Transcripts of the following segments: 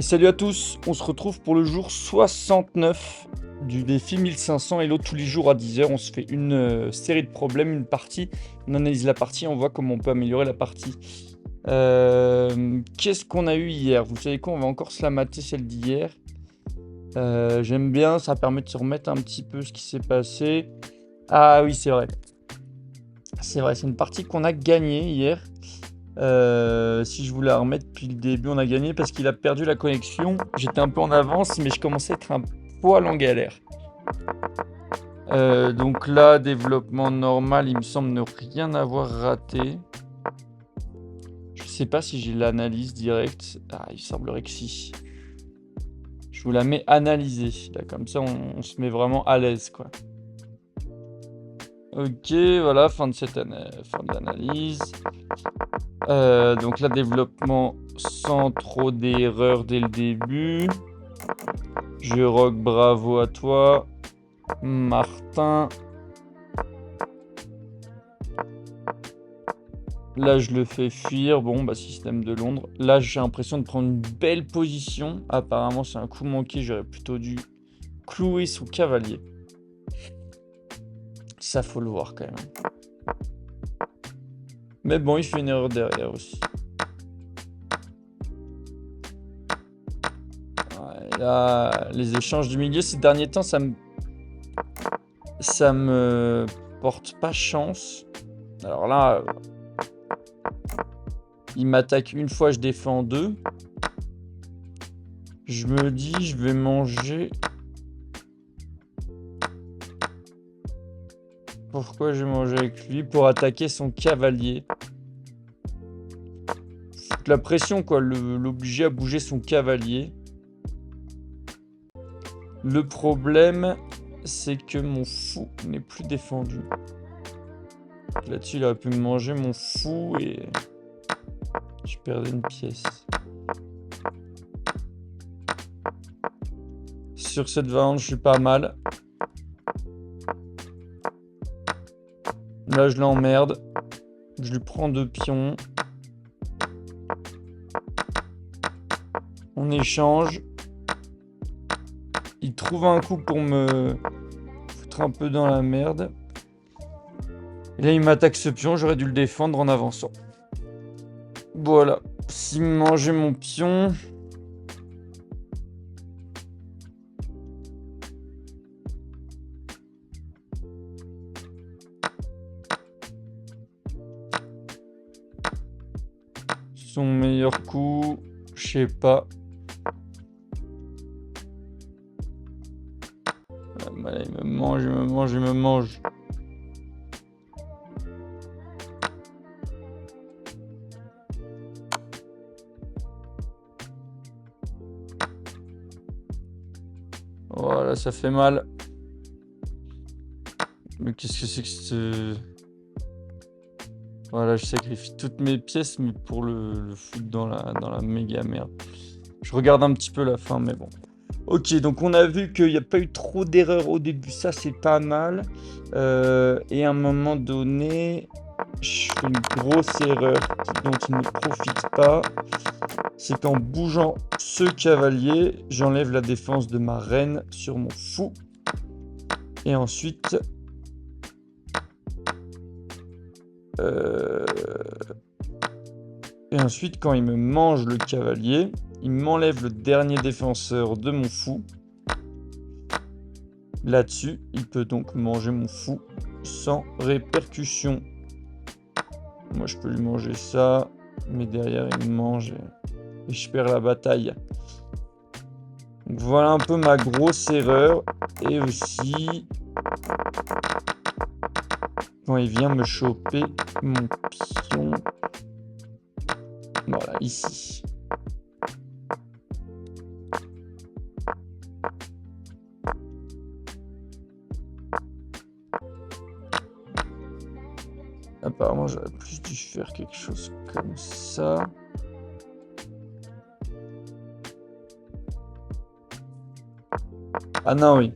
Et salut à tous, on se retrouve pour le jour 69 du défi 1500 Hello tous les jours à 10h. On se fait une série de problèmes, une partie, on analyse la partie, on voit comment on peut améliorer la partie. Qu'est-ce qu'on a eu hier? Vous savez quoi, on va encore se la mater celle d'hier. J'aime bien, ça permet de se remettre un petit peu ce qui s'est passé. Ah oui, c'est vrai. C'est vrai, c'est une partie qu'on a gagnée hier. Si je voulais la remettre depuis le début, on a gagné parce qu'il a perdu la connexion. J'étais un peu en avance, mais je commençais à être un poil en galère. Donc là, développement normal, il me semble ne rien avoir raté. Je sais pas si j'ai l'analyse directe. Ah, il semblerait que si. Je vous la mets analysée. Là, comme ça, on se met vraiment à l'aise, quoi. Ok, voilà, fin de l'analyse. Donc là, développement sans trop d'erreurs dès le début. Je rock, bravo à toi. Martin. Là, je le fais fuir. Bon, bah, système de Londres. Là, j'ai l'impression de prendre une belle position. Apparemment, c'est un coup manqué. J'aurais plutôt dû clouer son cavalier. Ça, faut le voir quand même. Mais bon, il fait une erreur derrière aussi. Ouais, là, les échanges du milieu, ces derniers temps, ça me porte pas chance. Alors là, il m'attaque une fois, je défends deux. Je me dis, je vais manger. Pourquoi je vais manger avec lui? Pour attaquer son cavalier. Foutre la pression, quoi. L'obliger à bouger son cavalier. Le problème, c'est que mon fou n'est plus défendu. Là-dessus, il aurait pu me manger mon fou et je perdais une pièce. Sur cette variante, je suis pas mal. Là, je l'emmerde. Je lui prends 2 pions. On échange. Il trouve un coup pour me foutre un peu dans la merde. Et là, il m'attaque ce pion. J'aurais dû le défendre en avançant. Voilà. S'il me mangeait mon pion... Son meilleur coup, je sais pas. Là, il me mange, il me mange, il me mange. Voilà, ça fait mal. Mais qu'est-ce que c'est que ce... Voilà, je sacrifie toutes mes pièces, mais pour le foutre dans la méga merde. Je regarde un petit peu la fin, mais bon. Ok, donc on a vu qu'il n'y a pas eu trop d'erreurs au début, ça c'est pas mal. Et à un moment donné, je fais une grosse erreur dont il ne profite pas. C'est qu'en bougeant ce cavalier, j'enlève la défense de ma reine sur mon fou. Et ensuite... quand il me mange le cavalier, il m'enlève le dernier défenseur de mon fou. Là-dessus, il peut donc manger mon fou sans répercussion. Moi, je peux lui manger ça, mais derrière, il me mange et je perds la bataille. Donc, voilà un peu ma grosse erreur. Et aussi... quand il vient me choper mon pion. Voilà, ici. Apparemment, j'aurais plus dû faire quelque chose comme ça. Ah non, oui.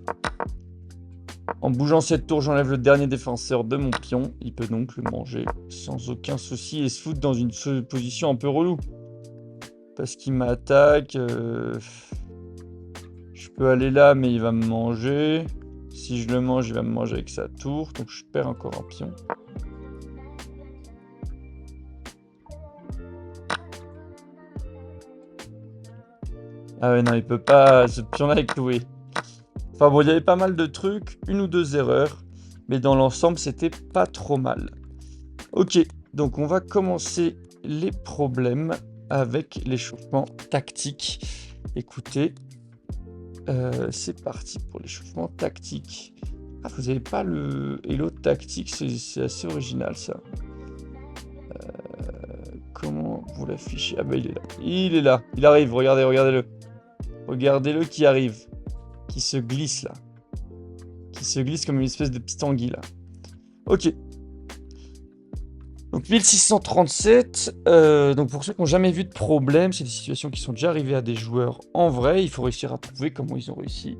En bougeant cette tour, j'enlève le dernier défenseur de mon pion. Il peut donc le manger sans aucun souci et se foutre dans une position un peu relou. Parce qu'il m'attaque. Je peux aller là, mais il va me manger. Si je le mange, il va me manger avec sa tour. Donc je perds encore un pion. Ah ouais, non, il peut pas. Ce pion-là est cloué. Enfin bon, il y avait pas mal de trucs, une ou deux erreurs. Mais dans l'ensemble, c'était pas trop mal. Ok, donc on va commencer les problèmes avec l'échauffement tactique. Écoutez, c'est parti pour l'échauffement tactique. Ah, vous n'avez pas le Hello tactique, c'est assez original ça. Comment vous l'affichez? Ah bah il est là. Il est là, il arrive, regardez, regardez-le. Regardez-le qui arrive. Qui se glisse là. Qui se glisse comme une espèce de petite anguille là. Ok. Donc 1637, donc pour ceux qui n'ont jamais vu de problème, c'est des situations qui sont déjà arrivées à des joueurs en vrai. Il faut réussir à trouver comment ils ont réussi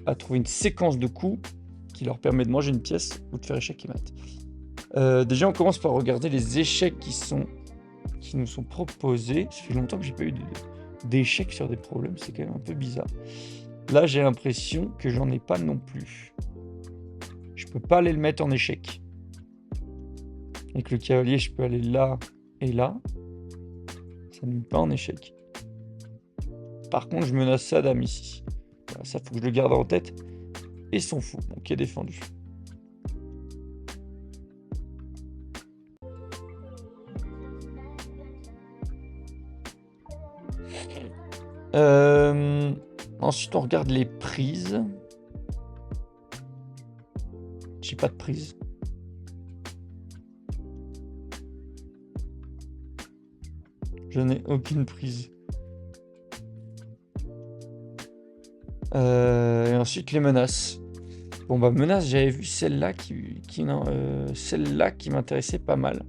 à trouver une séquence de coups qui leur permet de manger une pièce ou de faire échec et mat. Déjà, on commence par regarder les échecs qui nous sont proposés. Ça fait longtemps que j'ai pas eu d'échecs sur des problèmes, c'est quand même un peu bizarre. Là, j'ai l'impression que j'en ai pas non plus. Je peux pas aller le mettre en échec. Avec le cavalier, je peux aller là et là. Ça ne met pas en échec. Par contre, je menace sa dame ici. Voilà, ça, faut que je le garde en tête. Et son fou, donc qui est défendu. Ensuite, on regarde les prises. J'ai pas de prise. Je n'ai aucune prise. Et ensuite, les menaces. Bon, bah, menaces, j'avais vu celle-là celle-là qui m'intéressait pas mal.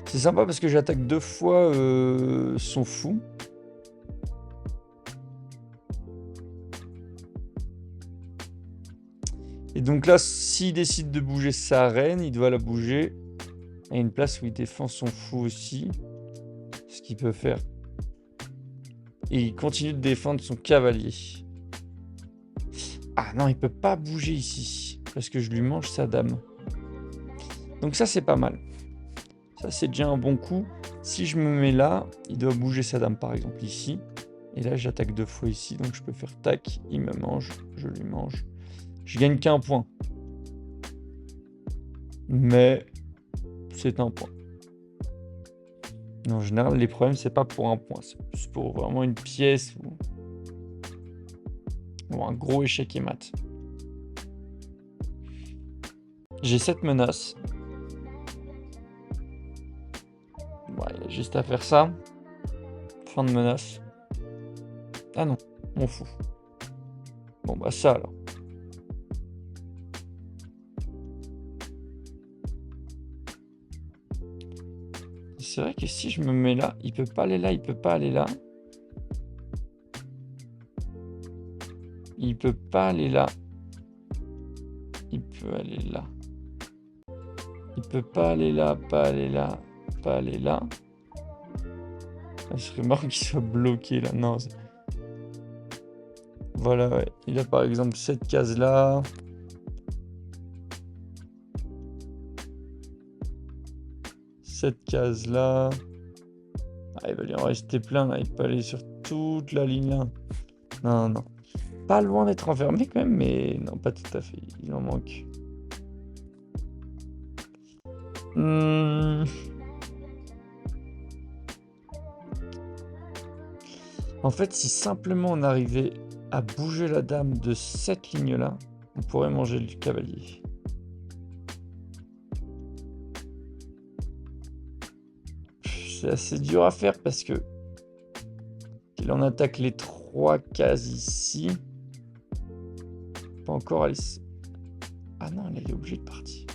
C'est sympa parce que j'attaque 2 fois son fou. Et donc là, s'il décide de bouger sa reine, il doit la bouger à une place où il défend son fou aussi. Ce qu'il peut faire. Et il continue de défendre son cavalier. Ah non, il peut pas bouger ici. Parce que je lui mange sa dame. Donc ça, c'est pas mal. Ça, c'est déjà un bon coup. Si je me mets là, il doit bouger sa dame, par exemple, ici. Et là, j'attaque 2 fois ici. Donc je peux faire tac, il me mange, je lui mange. Je gagne qu'un point. Mais c'est un point. En général, les problèmes, c'est pas pour un point. C'est plus pour vraiment une pièce ou un gros échec et mat. J'ai 7 menaces. Bon, il y a juste à faire ça. Fin de menace. Ah non, on fout. Bon, bah ça alors. C'est vrai que si je me mets là, il peut pas aller là, il peut pas aller là. Il peut pas aller là. Il peut aller là. Il peut pas aller là, pas aller là, pas aller là. Ah, je serais marrant qu'il soit bloqué là. Non. Voilà, ouais. Il a par exemple cette case là. Cette case là. Ah, il va lui en rester plein là. Il peut aller sur toute la ligne là. Non, non. Pas loin d'être enfermé quand même, mais non, pas tout à fait. Il en manque. En fait, si simplement on arrivait à bouger la dame de cette ligne-là, on pourrait manger le cavalier. C'est assez dur à faire parce que il en attaque les 3 cases ici. Pas encore aller. Ah non, là, il est obligé de partir.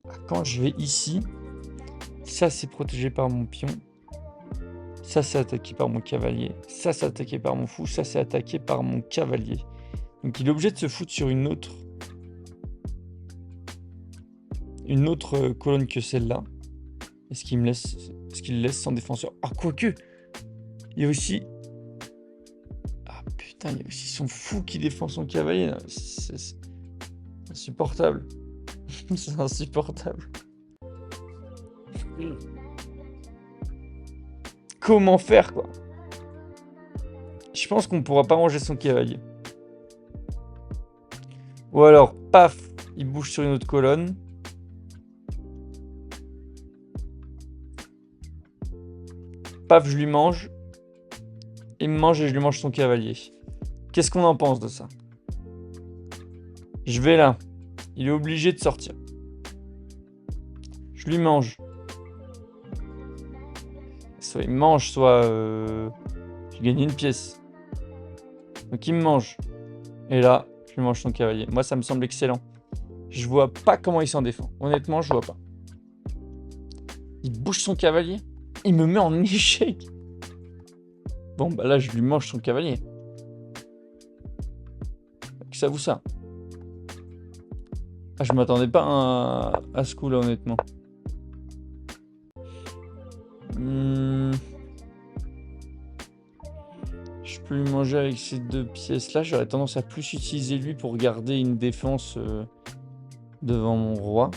Ah, quand je vais ici, ça c'est protégé par mon pion. Ça c'est attaqué par mon cavalier. Ça c'est attaqué par mon fou. Ça c'est attaqué par mon cavalier. Donc il est obligé de se foutre sur une autre une autre colonne que celle-là. Est-ce qu'il laisse sans défenseur? Ah, quoique! Il y a aussi... Ah putain, il y a aussi son fou qui défend son cavalier. C'est insupportable. C'est insupportable. Comment faire, quoi? Je pense qu'on ne pourra pas ranger son cavalier. Ou alors, paf, il bouge sur une autre colonne. Paf, je lui mange. Il me mange et je lui mange son cavalier. Qu'est-ce qu'on en pense de ça? Je vais là. Il est obligé de sortir. Je lui mange. Soit il me mange, soit je gagne une pièce. Donc il me mange. Et là, je lui mange son cavalier. Moi, ça me semble excellent. Je vois pas comment il s'en défend. Honnêtement, je vois pas. Il bouge son cavalier. Il me met en échec. Bon, bah là, je lui mange son cavalier. Que ça vous ça. Ah, je m'attendais pas à ce coup-là, honnêtement. Je peux lui manger avec ces deux pièces-là. J'aurais tendance à plus utiliser lui pour garder une défense devant mon roi.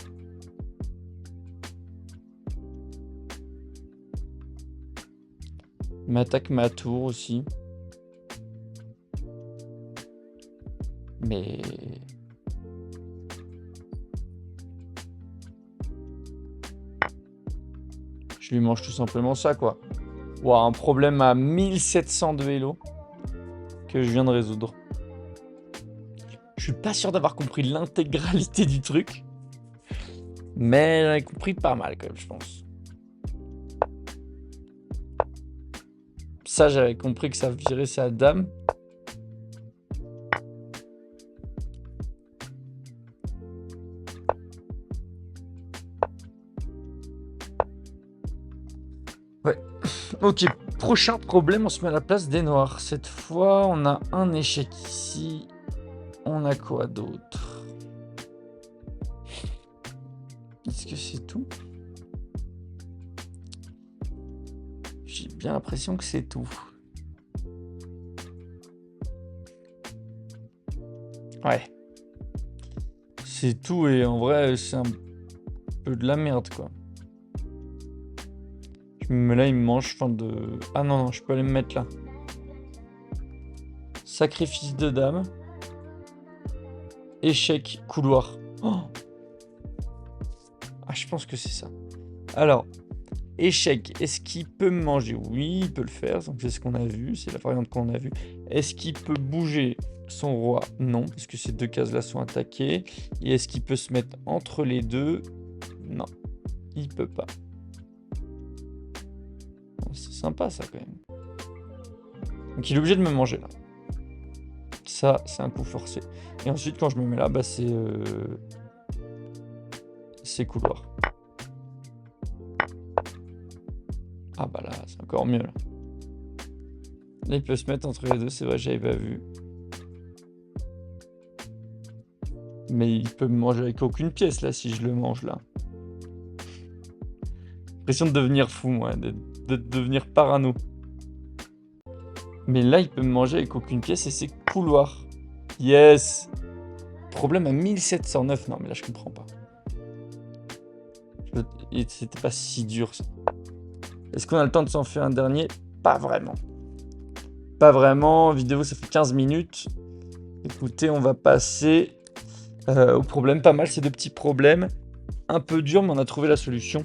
Il m'attaque ma tour aussi. Mais... je lui mange tout simplement ça, quoi. Wow, un problème à 1700 de Hello que je viens de résoudre. Je suis pas sûr d'avoir compris l'intégralité du truc. Mais j'en ai compris pas mal, quand même, je pense. Ça, j'avais compris que ça virait sa dame. Ouais. Ok, prochain problème, on se met à la place des noirs. Cette fois, on a un échec ici. On a quoi d'autre? Est-ce que c'est tout? J'ai bien l'impression que c'est tout. Ouais. C'est tout et en vrai, c'est un peu de la merde, quoi. Mais là, il me mange fin de... Ah non, non, je peux aller me mettre là. Sacrifice de dame. Échec, couloir. Oh, ah, je pense que c'est ça. Alors, échec, est-ce qu'il peut me manger? Oui, il peut le faire, donc c'est ce qu'on a vu, c'est la variante qu'on a vue. Est-ce qu'il peut bouger son roi? Non, parce que ces deux cases-là sont attaquées. Et est-ce qu'il peut se mettre entre les deux? Non, il peut pas. C'est sympa ça quand même. Donc il est obligé de me manger là. Ça, c'est un coup forcé. Et ensuite, quand je me mets là, bah c'est couloir. Ah bah là, c'est encore mieux là. Là, il peut se mettre entre les deux, c'est vrai, j'avais pas vu. Mais il peut me manger avec aucune pièce là, si je le mange là. L'impression de devenir fou, moi, de devenir parano. Mais là, il peut me manger avec aucune pièce et c'est couloir. Yes! Problème à 1709. Non, mais là, je comprends pas. C'était pas si dur, ça. Est-ce qu'on a le temps de s'en faire un dernier? Pas vraiment. Pas vraiment. Vidéo, ça fait 15 minutes. Écoutez, on va passer au problème. Pas mal, ces deux petits problèmes. Un peu dur, mais on a trouvé la solution.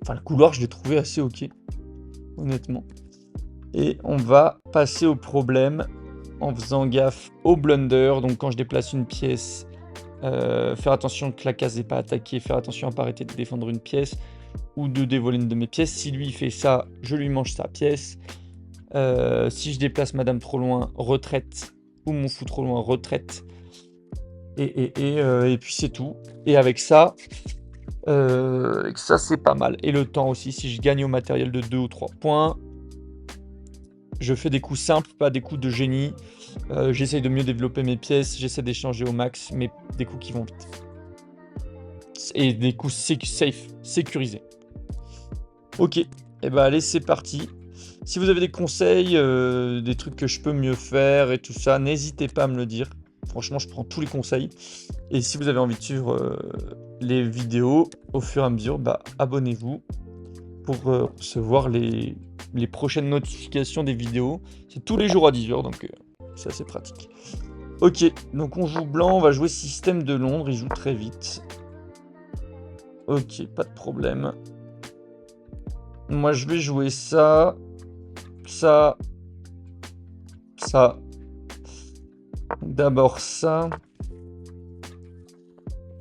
Enfin, le couloir, je l'ai trouvé assez ok. Honnêtement. Et on va passer au problème en faisant gaffe au blunder. Donc quand je déplace une pièce, faire attention que la case n'est pas attaquée, faire attention à ne pas arrêter de défendre une pièce ou de dévoiler une de mes pièces. Si lui fait ça, je lui mange sa pièce. Si je déplace madame trop loin, retraite, ou mon fou trop loin, retraite. Et puis c'est tout. Et avec ça, c'est pas mal. Et le temps aussi, si je gagne au matériel de 2 ou 3 points, je fais des coups simples, pas des coups de génie. J'essaye de mieux développer mes pièces, j'essaie d'échanger au max, mais des coups qui vont vite. et des coups safe, sécurisés. Ok, et bah allez, c'est parti. Si vous avez des conseils, des trucs que je peux mieux faire et tout ça, n'hésitez pas à me le dire. Franchement, je prends tous les conseils. Et si vous avez envie de suivre les vidéos au fur et à mesure, bah abonnez-vous pour recevoir les prochaines notifications des vidéos. C'est tous les jours à 10h, donc c'est assez pratique. Ok, donc on joue blanc, on va jouer système de Londres, il joue très vite. Ok, pas de problème. Moi je vais jouer ça, ça, ça. D'abord ça.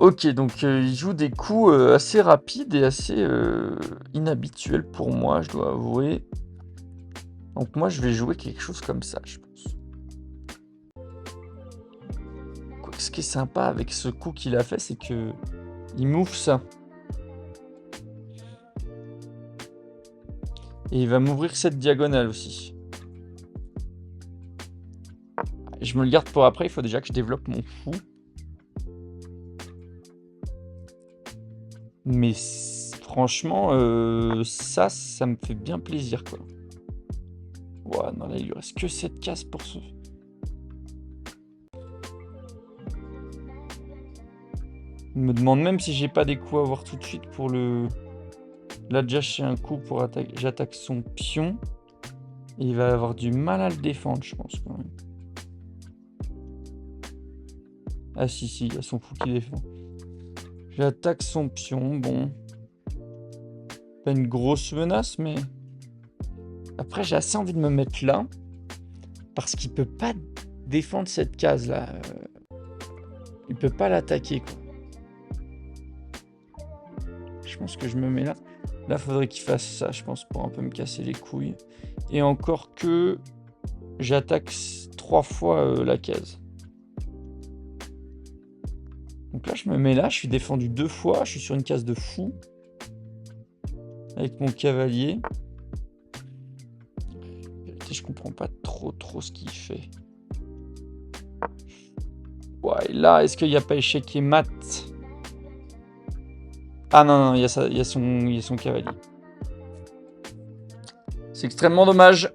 Ok, donc il joue des coups assez rapides et assez inhabituels pour moi, je dois avouer. Donc moi je vais jouer quelque chose comme ça, je pense. Ce qui est sympa avec ce coup qu'il a fait, c'est que il m'ouvre ça. Et il va m'ouvrir cette diagonale aussi. Je me le garde pour après, il faut déjà que je développe mon fou. Mais franchement, ça me fait bien plaisir, quoi. Ouais, non, là, il lui reste que 7 cases pour ce... Il me demande même si j'ai pas des coups à voir tout de suite pour le... Là, déjà, j'ai un coup pour attaquer. J'attaque son pion. Et il va avoir du mal à le défendre, je pense, quand même. Ah si, il y a son fou qui défend. J'attaque son pion, bon. Pas une grosse menace, mais... Après, j'ai assez envie de me mettre là. Parce qu'il peut pas défendre cette case-là. Il peut pas l'attaquer, quoi. Je pense que je me mets là. Là, il faudrait qu'il fasse ça, je pense, pour un peu me casser les couilles. Et encore que... J'attaque 3 fois la case. Donc là, je me mets là, je suis défendu 2 fois, je suis sur une case de fou. Avec mon cavalier. Je comprends pas trop ce qu'il fait. Ouais, là, est-ce qu'il n'y a pas échec et mat? Ah non, il y a son cavalier. C'est extrêmement dommage.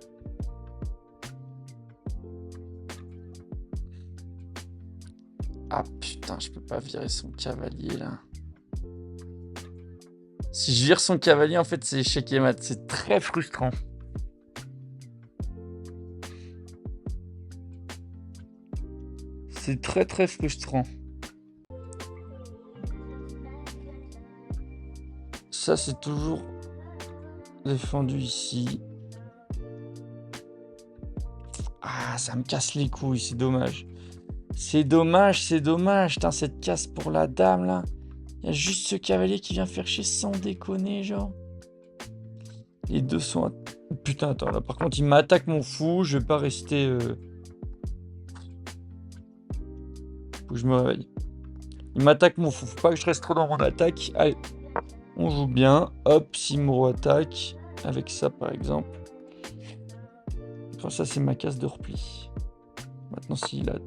Ah putain, je peux pas virer son cavalier là. Si je vire son cavalier, en fait, c'est échec et mat. C'est très frustrant. C'est très frustrant. Ça, c'est toujours défendu ici. Ah, ça me casse les couilles, c'est dommage. C'est dommage. Putain, cette casse pour la dame, là. Il y a juste ce cavalier qui vient faire chier sans déconner, genre. Les deux sont... Putain, attends, là, par contre, il m'attaque mon fou. Je vais pas rester... Faut que je me réveille. Il m'attaque mon fou. Faut pas que je reste trop dans mon attaque. Allez, on joue bien. Hop, Simuro attaque. Avec ça, par exemple. Enfin, ça, c'est ma case de repli. Maintenant, s'il a...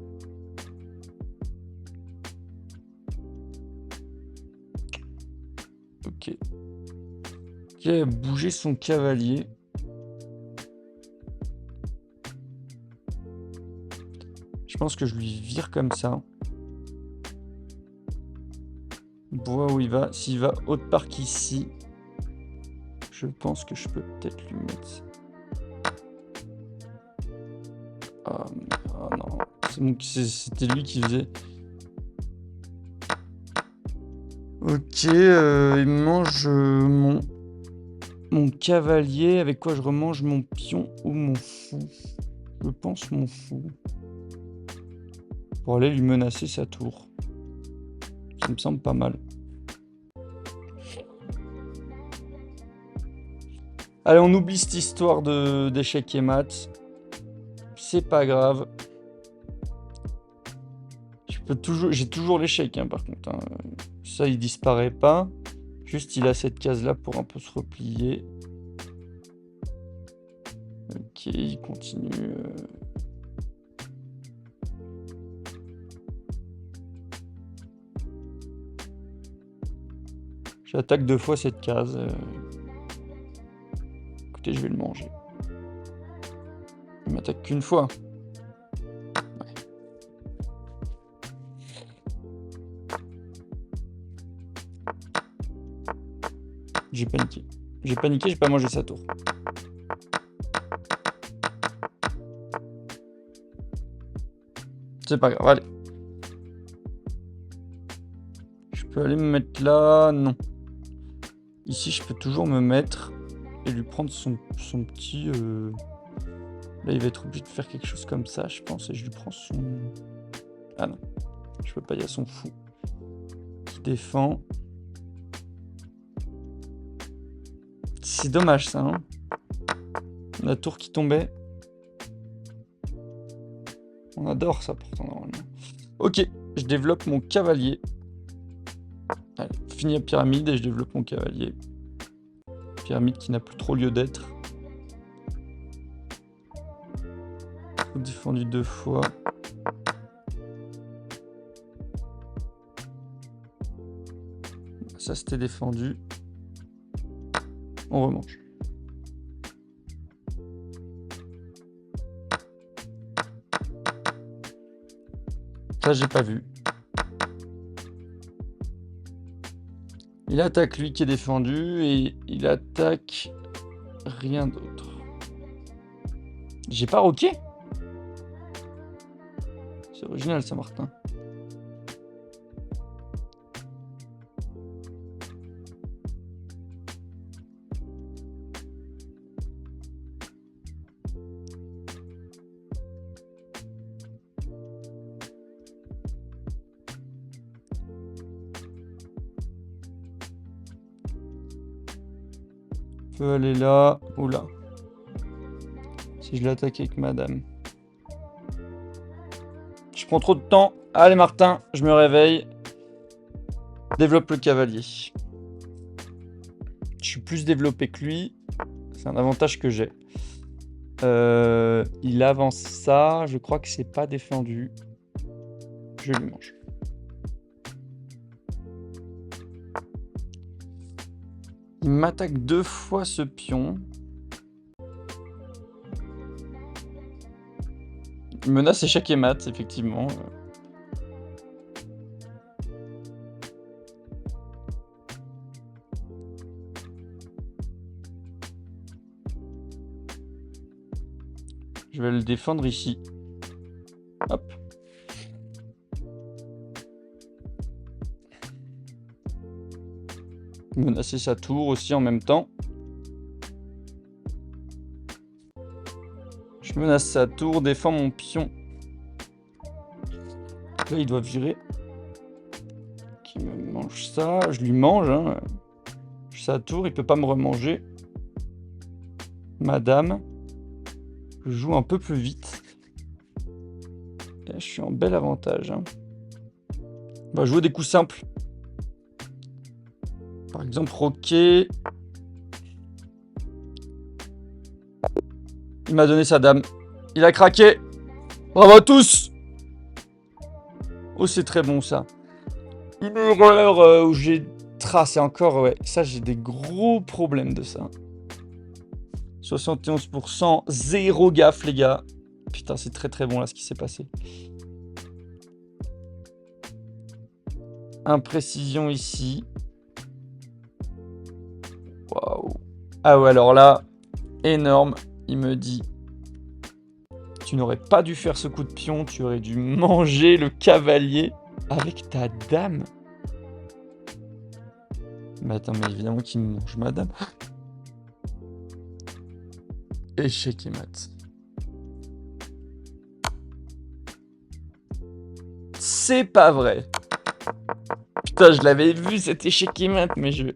Ok. Qui a bougé son cavalier. Je pense que je lui vire comme ça. Vois où il va. S'il va autre part qu'ici, je pense que je peux peut-être lui mettre ça. Oh non. C'était lui qui faisait. Ok, il mange mon cavalier. Avec quoi je remange mon pion ou mon fou? Je pense mon fou. Pour aller lui menacer sa tour. Ça me semble pas mal. Allez, on oublie cette histoire d'échec et mat. C'est pas grave. J'ai toujours l'échec, hein, par contre. Hein. Ça, il disparaît pas. Juste, il a cette case-là pour un peu se replier. Ok, il continue. J'attaque 2 fois cette case. Écoutez, je vais le manger. Il m'attaque qu'une fois. Ouais. J'ai paniqué. J'ai paniqué, j'ai pas mangé sa tour. C'est pas grave, allez. Je peux aller me mettre là? Non. Ici, je peux toujours me mettre et lui prendre son petit... Là, il va être obligé de faire quelque chose comme ça, je pense, et je lui prends son... Ah non, je peux pas, il y a son fou qui défend. C'est dommage, ça, hein. La tour qui tombait. On adore ça, pourtant, normalement. Ok, je développe mon cavalier. Allez, fini la pyramide et je développe mon cavalier. Pyramide qui n'a plus trop lieu d'être. Défendu 2 fois. Ça c'était défendu. On remange. Ça j'ai pas vu. Il attaque lui qui est défendu et il attaque rien d'autre. J'ai pas roqué? C'est original ça, Martin. Je peux aller là. Oula. Si je l'attaque avec madame. Je prends trop de temps. Allez Martin, je me réveille. Développe le cavalier. Je suis plus développé que lui. C'est un avantage que j'ai. Il avance ça. Je crois que c'est pas défendu. Je lui mange. Il m'attaque 2 fois ce pion. Il menace échec et mat, effectivement. Je vais le défendre ici. Hop. Menacer sa tour aussi en même temps. Je menace sa tour, défends mon pion. Là, il doit virer. Qui me mange ça. Je lui mange. Hein. Sa tour, il peut pas me remanger. Madame. Je joue un peu plus vite. Et là, je suis en bel avantage. Hein. On va jouer des coups simples. Par exemple, roquet. Il m'a donné sa dame. Il a craqué. Bravo à tous. Oh, c'est très bon, ça. Une erreur où j'ai tracé encore. Ouais, ça, j'ai des gros problèmes de ça. 71%. Zéro gaffe, les gars. Putain, c'est très très bon, là, ce qui s'est passé. Imprécision ici. Waouh. Ah ouais, alors là, énorme. Il me dit, tu n'aurais pas dû faire ce coup de pion, tu aurais dû manger le cavalier avec ta dame. Mais attends, mais évidemment qu'il me mange ma dame. Échec et mat. C'est pas vrai. Putain, je l'avais vu cet échec et mat, mais je...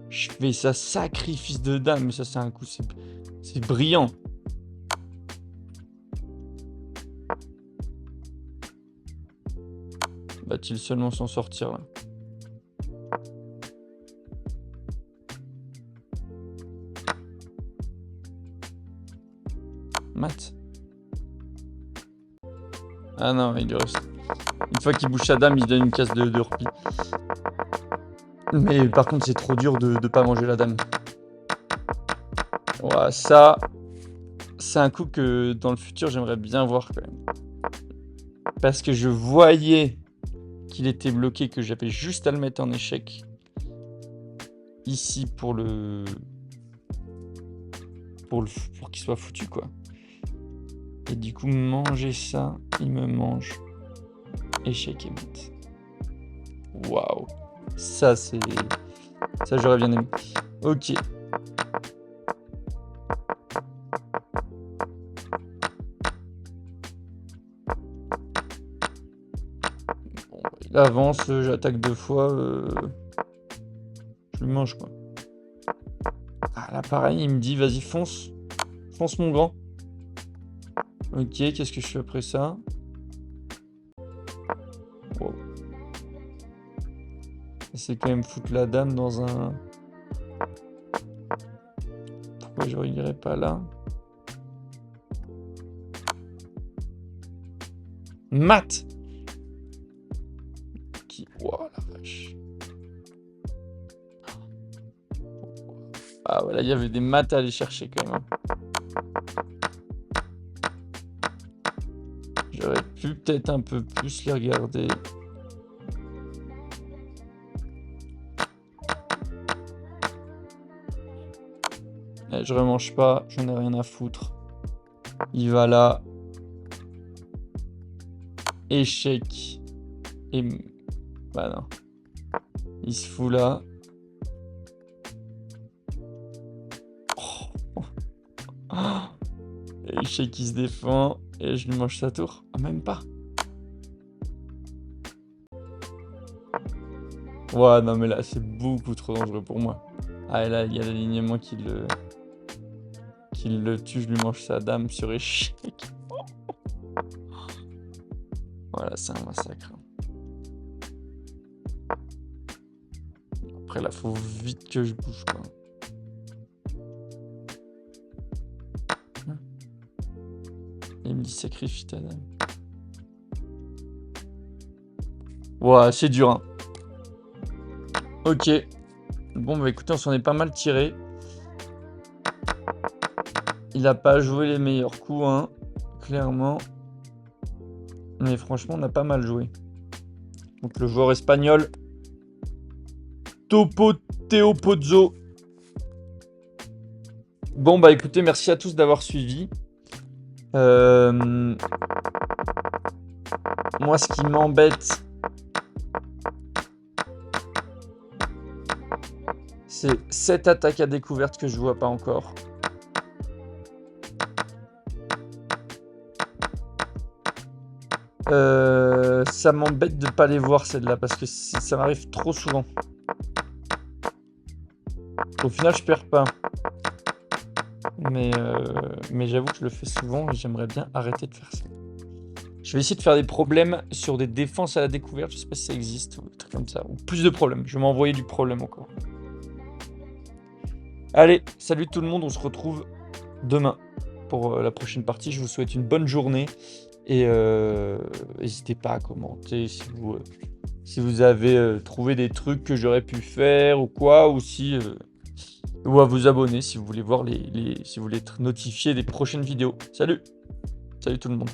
Je fais ça sacrifice de dame, mais ça c'est un coup, c'est brillant. Va-t-il seulement s'en sortir là? Mat. Ah non, il lui reste. Une fois qu'il bouge sa dame, il se donne une case de repli. Mais par contre, c'est trop dur de pas manger la dame. Ouais, ça, c'est un coup que dans le futur, j'aimerais bien voir quand même. Parce que je voyais qu'il était bloqué, que j'avais juste à le mettre en échec. Ici pour qu'il soit foutu, quoi. Et du coup, manger ça, il me mange. Échec et mat. Waouh. Ça, c'est... Ça, j'aurais bien aimé. Ok. Bon, il avance, j'attaque 2 fois. Je lui mange, quoi. Ah, là, pareil, il me dit, vas-y, fonce. Fonce, mon grand. Ok, qu'est-ce que je fais après ça? Wow. C'est quand même foutre la dame dans un... Pourquoi je irais pas là? Mat! Qui... Wow, la vache. Ah voilà, il y avait des maths à aller chercher quand même. J'aurais pu peut-être un peu plus les regarder. Je remange pas, j'en ai rien à foutre. Il va là. Échec. Et... Bah non. Il se fout là. Oh. Échec qui se défend. Et je lui mange sa tour. Ah, même pas. Ouais, non mais là, c'est beaucoup trop dangereux pour moi. Ah, et là, il y a l'alignement qui le tue. Je lui mange sa dame sur échec. Voilà, c'est un massacre. Après, là, faut vite que je bouge, quoi. Il me dit sacrifie ta dame. Ouais, c'est dur, hein. Ok. Bon, bah écoutez, on s'en est pas mal tiré. Il a pas joué les meilleurs coups, hein, clairement. Mais franchement, on a pas mal joué. Donc le joueur espagnol, Topo Teo Pozzo. Bon, bah écoutez, merci à tous d'avoir suivi. Moi, ce qui m'embête, c'est cette attaque à découverte que je vois pas encore. Ça m'embête de pas les voir celle-là parce que ça m'arrive trop souvent. Au final, je perds pas. Mais j'avoue que je le fais souvent et j'aimerais bien arrêter de faire ça. Je vais essayer de faire des problèmes sur des défenses à la découverte. Je sais pas si ça existe ou des trucs comme ça. Ou plus de problèmes. Je vais m'envoyer du problème encore. Allez, salut tout le monde. On se retrouve demain pour la prochaine partie. Je vous souhaite une bonne journée. Et n'hésitez pas à commenter si vous avez trouvé des trucs que j'aurais pu faire ou quoi. Ou si... ou à vous abonner si vous voulez voir si vous voulez être notifié des prochaines vidéos. Salut tout le monde.